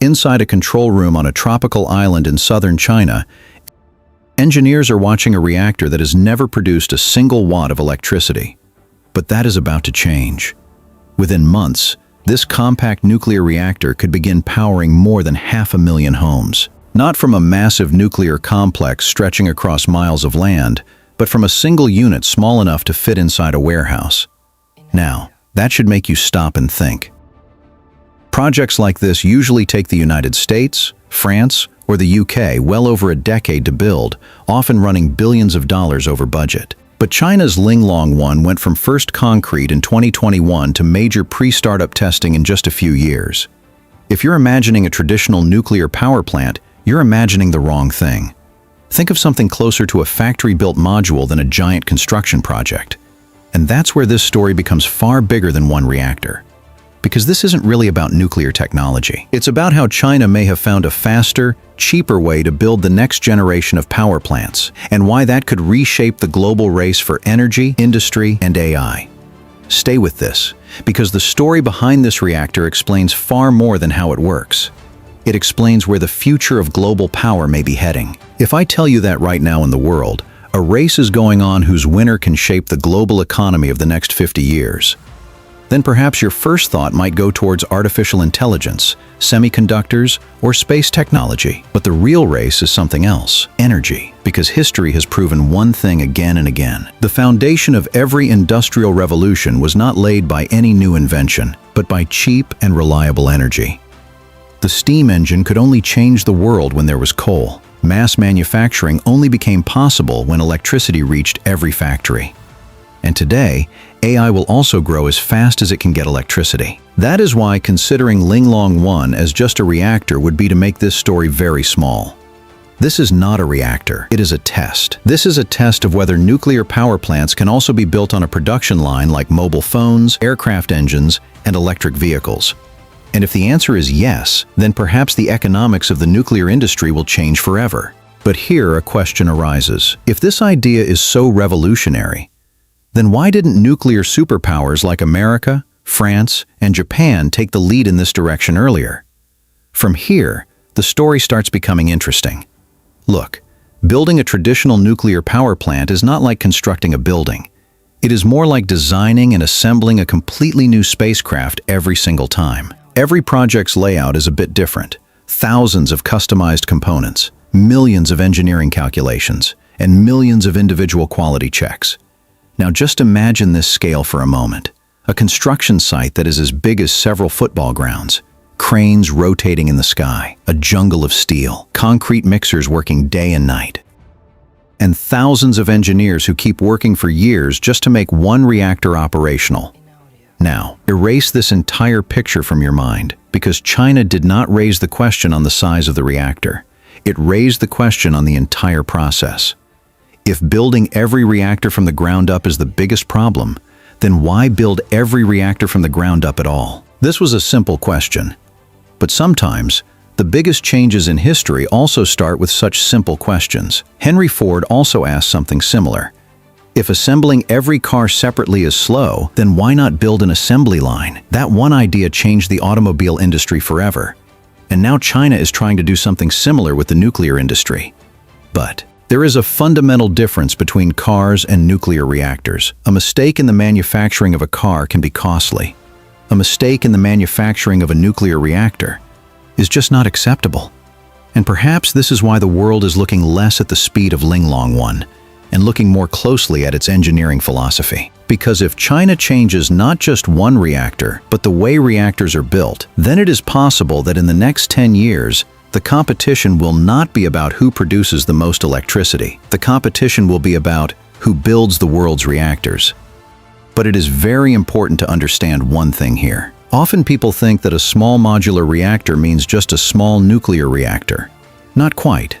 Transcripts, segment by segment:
Inside a control room on a tropical island in southern China, engineers are watching a reactor that has never produced a single watt of electricity. But that is about to change. Within months, this compact nuclear reactor could begin powering more than 500,000 homes. Not from a massive nuclear complex stretching across miles of land, but from a single unit small enough to fit inside a warehouse. Now, that should make you stop and think. Projects like this usually take the United States, France, or the UK well over a decade to build, often running billions of dollars over budget. But China's Ling Long one went from first concrete in 2021 to major pre-startup testing in just a few years. If you're imagining a traditional nuclear power plant, you're imagining the wrong thing. Think of something closer to a factory-built module than a giant construction project. And that's where this story becomes far bigger than one reactor. Because this isn't really about nuclear technology. It's about how China may have found a faster, cheaper way to build the next generation of power plants, and why that could reshape the global race for energy, industry, and AI. Stay with this, because the story behind this reactor explains far more than how it works. It explains where the future of global power may be heading. If I tell you that right now in the world, a race is going on whose winner can shape the global economy of the next 50 years, then perhaps your first thought might go towards artificial intelligence, semiconductors, or space technology. But the real race is something else: energy. Because history has proven one thing again and again. The foundation of every industrial revolution was not laid by any new invention, but by cheap and reliable energy. The steam engine could only change the world when there was coal. Mass manufacturing only became possible when electricity reached every factory. And today, AI will also grow as fast as it can get electricity. That is why considering Ling Long 1 as just a reactor would be to make this story very small. This is not a reactor, it is a test. This is a test of whether nuclear power plants can also be built on a production line like mobile phones, aircraft engines, and electric vehicles. And if the answer is yes, then perhaps the economics of the nuclear industry will change forever. But here a question arises. If this idea is so revolutionary, then why didn't nuclear superpowers like America, France, and Japan take the lead in this direction earlier? From here, the story starts becoming interesting. Look, building a traditional nuclear power plant is not like constructing a building. It is more like designing and assembling a completely new spacecraft every single time. Every project's layout is a bit different. Thousands of customized components, millions of engineering calculations, and millions of individual quality checks. Now just imagine this scale for a moment. A construction site that is as big as several football grounds. Cranes rotating in the sky, a jungle of steel, concrete mixers working day and night. And thousands of engineers who keep working for years just to make one reactor operational. Now, erase this entire picture from your mind, because China did not raise the question on the size of the reactor. It raised the question on the entire process. If building every reactor from the ground up is the biggest problem, then why build every reactor from the ground up at all? This was a simple question. But sometimes, the biggest changes in history also start with such simple questions. Henry Ford also asked something similar. If assembling every car separately is slow, then why not build an assembly line? That one idea changed the automobile industry forever. And now China is trying to do something similar with the nuclear industry. But there is a fundamental difference between cars and nuclear reactors. A mistake in the manufacturing of a car can be costly. A mistake in the manufacturing of a nuclear reactor is just not acceptable. And perhaps this is why the world is looking less at the speed of Ling Long 1 and looking more closely at its engineering philosophy. Because if China changes not just one reactor, but the way reactors are built, then it is possible that in the next 10 years, the competition will not be about who produces the most electricity. The competition will be about who builds the world's reactors. But it is very important to understand one thing here. Often people think that a small modular reactor means just a small nuclear reactor. Not quite.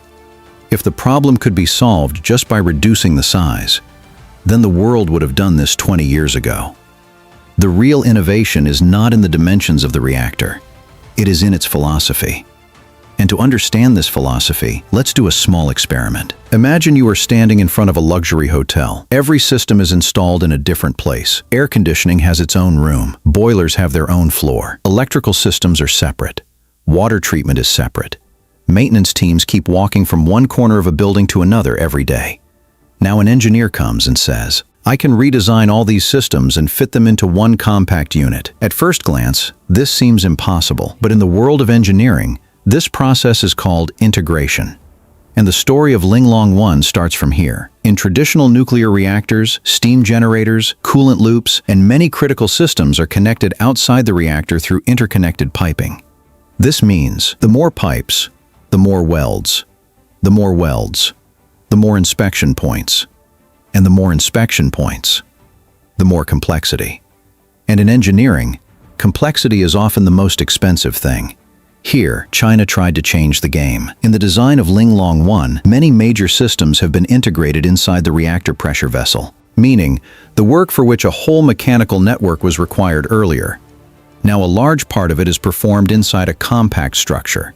If the problem could be solved just by reducing the size, then the world would have done this 20 years ago. The real innovation is not in the dimensions of the reactor. It is in its philosophy. And to understand this philosophy, let's do a small experiment. Imagine you are standing in front of a luxury hotel. Every system is installed in a different place. Air conditioning has its own room. Boilers have their own floor. Electrical systems are separate. Water treatment is separate. Maintenance teams keep walking from one corner of a building to another every day. Now an engineer comes and says, I can redesign all these systems and fit them into one compact unit. At first glance, this seems impossible, but in the world of engineering, this process is called integration. And the story of Ling Long 1 starts from here. In traditional nuclear reactors, steam generators, coolant loops, and many critical systems are connected outside the reactor through interconnected piping. This means the more pipes, the more welds, the more welds, the more inspection points, and the more inspection points, the more complexity. And in engineering, complexity is often the most expensive thing. Here, China tried to change the game. In the design of Ling Long 1, many major systems have been integrated inside the reactor pressure vessel, meaning the work for which a whole mechanical network was required earlier. Now a large part of it is performed inside a compact structure.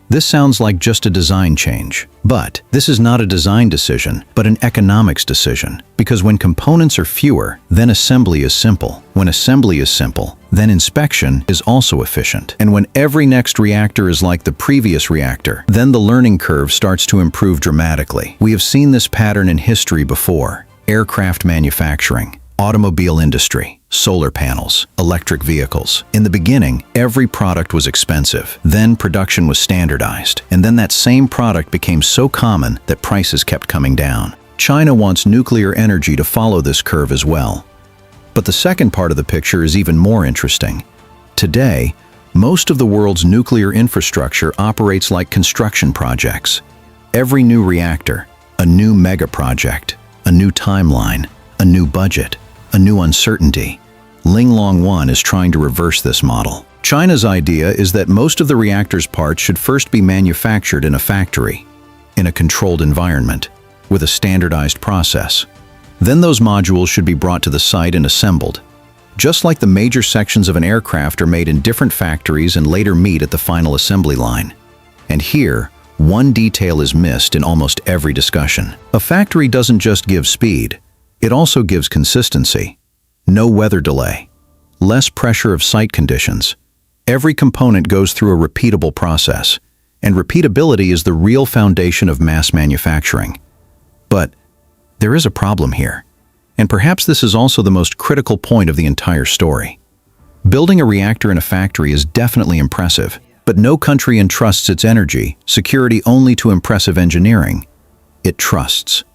This sounds like just a design change, but this is not a design decision, but an economics decision. Because when components are fewer, then assembly is simple. When assembly is simple, then inspection is also efficient. And when every next reactor is like the previous reactor, then the learning curve starts to improve dramatically. We have seen this pattern in history before. Aircraft manufacturing, automobile industry, solar panels, electric vehicles. In the beginning, every product was expensive. Then production was standardized. And then that same product became so common that prices kept coming down. China wants nuclear energy to follow this curve as well. But the second part of the picture is even more interesting. Today, most of the world's nuclear infrastructure operates like construction projects. Every new reactor, a new mega project, a new timeline, a new budget, a new uncertainty. Ling Long 1 is trying to reverse this model. China's idea is that most of the reactor's parts should first be manufactured in a factory, in a controlled environment, with a standardized process. Then those modules should be brought to the site and assembled. Just like the major sections of an aircraft are made in different factories and later meet at the final assembly line. And here, one detail is missed in almost every discussion. A factory doesn't just give speed, it also gives consistency. No weather delay, less pressure of site conditions. Every component goes through a repeatable process, and repeatability is the real foundation of mass manufacturing. But there is a problem here, and perhaps this is also the most critical point of the entire story. Building a reactor in a factory is definitely impressive, but no country entrusts its energy, security only to impressive engineering. It trusts.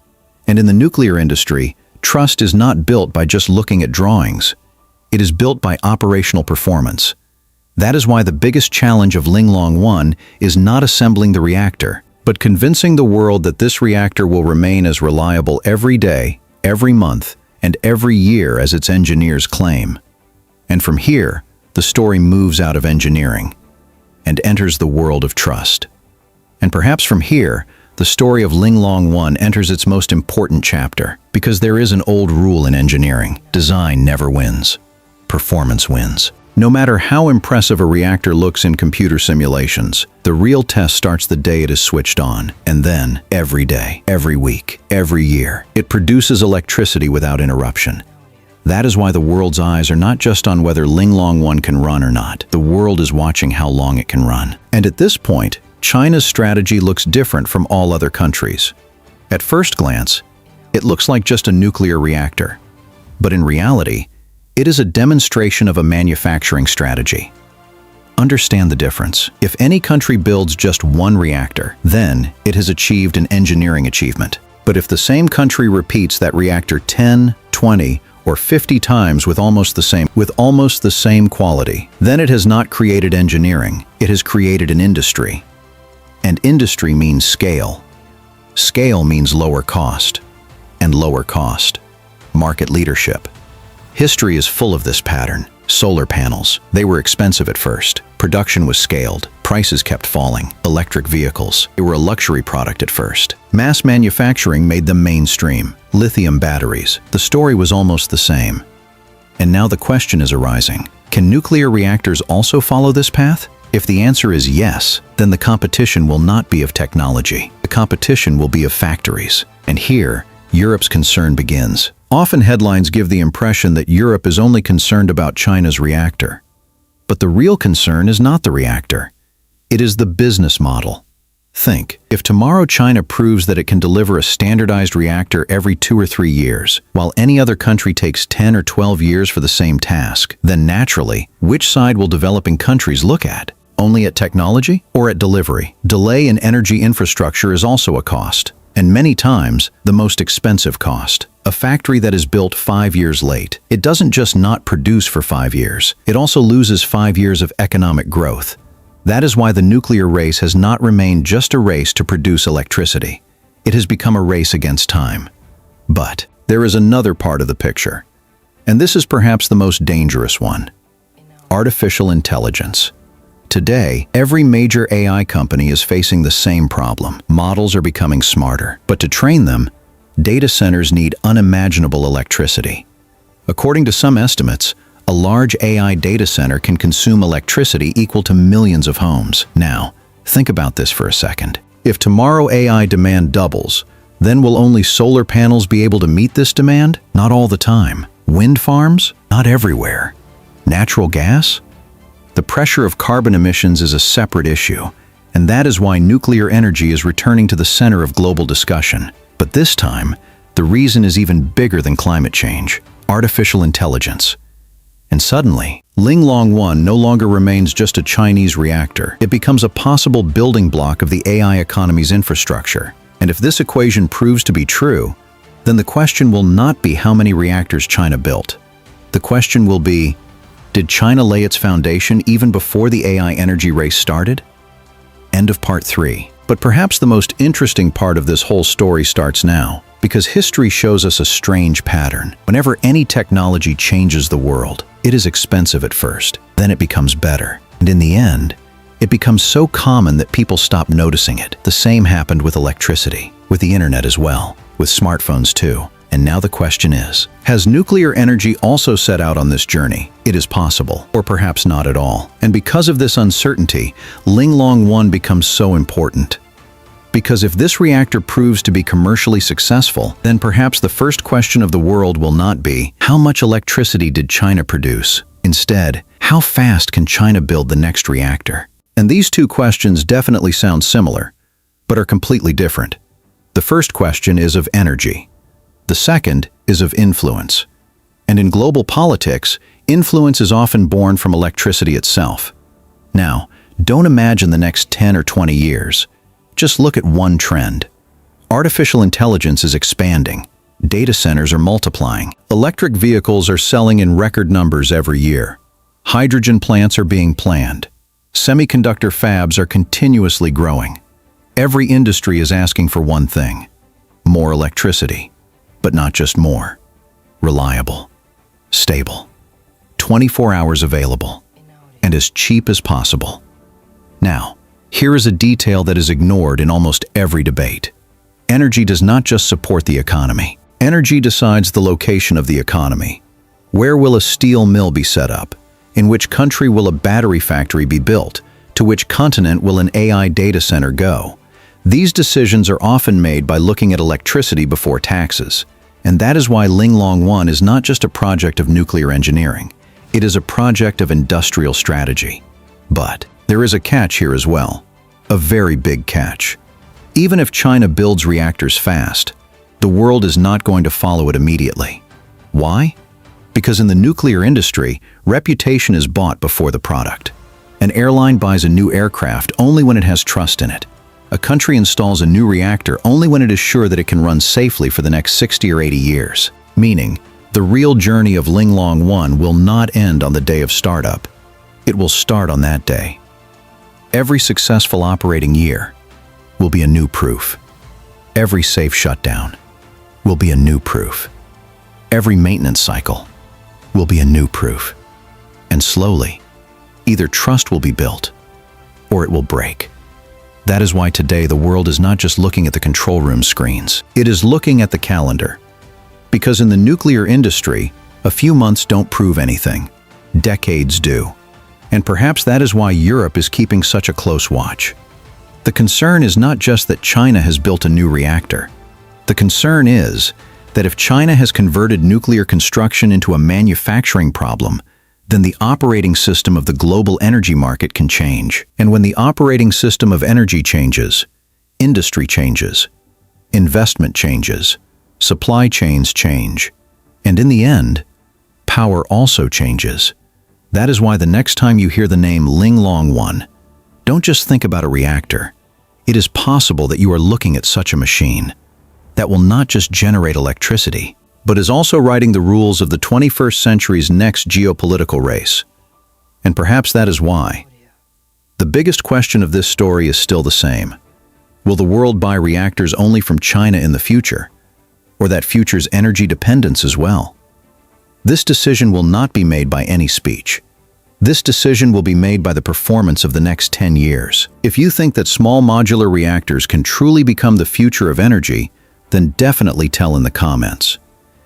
And in the nuclear industry, trust is not built by just looking at drawings. It is built by operational performance. That is why the biggest challenge of Ling Long 1 is not assembling the reactor, but convincing the world that this reactor will remain as reliable every day, every month, and every year as its engineers claim. And from here, the story moves out of engineering and enters the world of trust. And perhaps from here, the story of Ling Long 1 enters its most important chapter, because there is an old rule in engineering: design never wins, performance wins. No matter how impressive a reactor looks in computer simulations, the real test starts the day it is switched on, and then, every day, every week, every year, it produces electricity without interruption. That is why the world's eyes are not just on whether Ling Long 1 can run or not. The world is watching how long it can run. And at this point, China's strategy looks different from all other countries. At first glance, it looks like just a nuclear reactor. But in reality, it is a demonstration of a manufacturing strategy. Understand the difference. If any country builds just one reactor, then it has achieved an engineering achievement. But if the same country repeats that reactor 10, 20, or 50 times with almost the same quality, then it has not created engineering, it has created an industry. And industry means scale. Scale means lower cost. And lower cost, market leadership. History is full of this pattern. Solar panels, they were expensive at first. Production was scaled. Prices kept falling. Electric vehicles, they were a luxury product at first. Mass manufacturing made them mainstream. Lithium batteries, the story was almost the same. And now the question is arising: can nuclear reactors also follow this path? If the answer is yes, then the competition will not be of technology. The competition will be of factories. And here, Europe's concern begins. Often headlines give the impression that Europe is only concerned about China's reactor. But the real concern is not the reactor. It is the business model. Think, if tomorrow China proves that it can deliver a standardized reactor every 2 or 3 years, while any other country takes 10 or 12 years for the same task, then naturally, which side will developing countries look at? Only at technology or at delivery? Delay in energy infrastructure is also a cost, and many times the most expensive cost. A factory that is built 5 years late, it doesn't just not produce for 5 years, it also loses 5 years of economic growth. That is why the nuclear race has not remained just a race to produce electricity. It has become a race against time. But there is another part of the picture, and this is perhaps the most dangerous one: artificial intelligence. Today, every major AI company is facing the same problem. Models are becoming smarter, but to train them, data centers need unimaginable electricity. According to some estimates, a large AI data center can consume electricity equal to millions of homes. Now, think about this for a second. If tomorrow AI demand doubles, then will only solar panels be able to meet this demand? Not all the time. Wind farms? Not everywhere. Natural gas? The pressure of carbon emissions is a separate issue, and that is why nuclear energy is returning to the center of global discussion. But this time, the reason is even bigger than climate change: artificial intelligence. And suddenly, Ling Long 1 no longer remains just a Chinese reactor. It becomes a possible building block of the AI economy's infrastructure. And if this equation proves to be true, then the question will not be how many reactors China built. The question will be, did China lay its foundation even before the AI energy race started? End of part 3. But perhaps the most interesting part of this whole story starts now, because history shows us a strange pattern. Whenever any technology changes the world, it is expensive at first, then it becomes better. And in the end, it becomes so common that people stop noticing it. The same happened with electricity, with the internet as well, with smartphones too. And now the question is, has nuclear energy also set out on this journey? It is possible, or perhaps not at all. And because of this uncertainty, Ling Long 1 becomes so important. Because if this reactor proves to be commercially successful, then perhaps the first question of the world will not be, how much electricity did China produce? Instead, how fast can China build the next reactor? And these two questions definitely sound similar, but are completely different. The first question is of energy. The second is of influence. And in global politics, influence is often born from electricity itself. Now, don't imagine the next 10 or 20 years. Just look at one trend. Artificial intelligence is expanding. Data centers are multiplying. Electric vehicles are selling in record numbers every year. Hydrogen plants are being planned. Semiconductor fabs are continuously growing. Every industry is asking for one thing: more electricity. But not just more. Reliable, stable, 24 hours available, and as cheap as possible. Now, here is a detail that is ignored in almost every debate. Energy does not just support the economy. Energy decides the location of the economy. Where will a steel mill be set up? In which country will a battery factory be built? To which continent will an AI data center go? These decisions are often made by looking at electricity before taxes. And that is why Ling Long 1 is not just a project of nuclear engineering. It is a project of industrial strategy. But there is a catch here as well. A very big catch. Even if China builds reactors fast, the world is not going to follow it immediately. Why? Because in the nuclear industry, reputation is bought before the product. An airline buys a new aircraft only when it has trust in it. A country installs a new reactor only when it is sure that it can run safely for the next 60 or 80 years. Meaning, the real journey of Ling Long 1 will not end on the day of startup. It will start on that day. Every successful operating year will be a new proof. Every safe shutdown will be a new proof. Every maintenance cycle will be a new proof. And slowly, either trust will be built or it will break. That is why today the world is not just looking at the control room screens. It is looking at the calendar. Because in the nuclear industry, a few months don't prove anything. Decades do. And perhaps that is why Europe is keeping such a close watch. The concern is not just that China has built a new reactor. The concern is that if China has converted nuclear construction into a manufacturing problem, then the operating system of the global energy market can change. And when the operating system of energy changes, industry changes, investment changes, supply chains change, and in the end, power also changes. That is why the next time you hear the name Ling Long 1, don't just think about a reactor. It is possible that you are looking at such a machine that will not just generate electricity, but is also writing the rules of the 21st century's next geopolitical race. And perhaps that is why. The biggest question of this story is still the same. Will the world buy reactors only from China in the future, or that future's energy dependence as well? This decision will not be made by any speech. This decision will be made by the performance of the next 10 years. If you think that small modular reactors can truly become the future of energy, then definitely tell in the comments.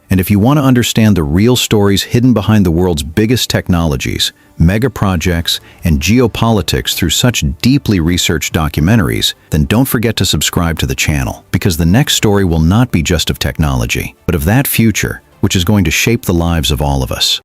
And if you want to understand the real stories hidden behind the world's biggest technologies, mega projects, and geopolitics through such deeply researched documentaries, then don't forget to subscribe to the channel, because the next story will not be just of technology, but of that future, which is going to shape the lives of all of us.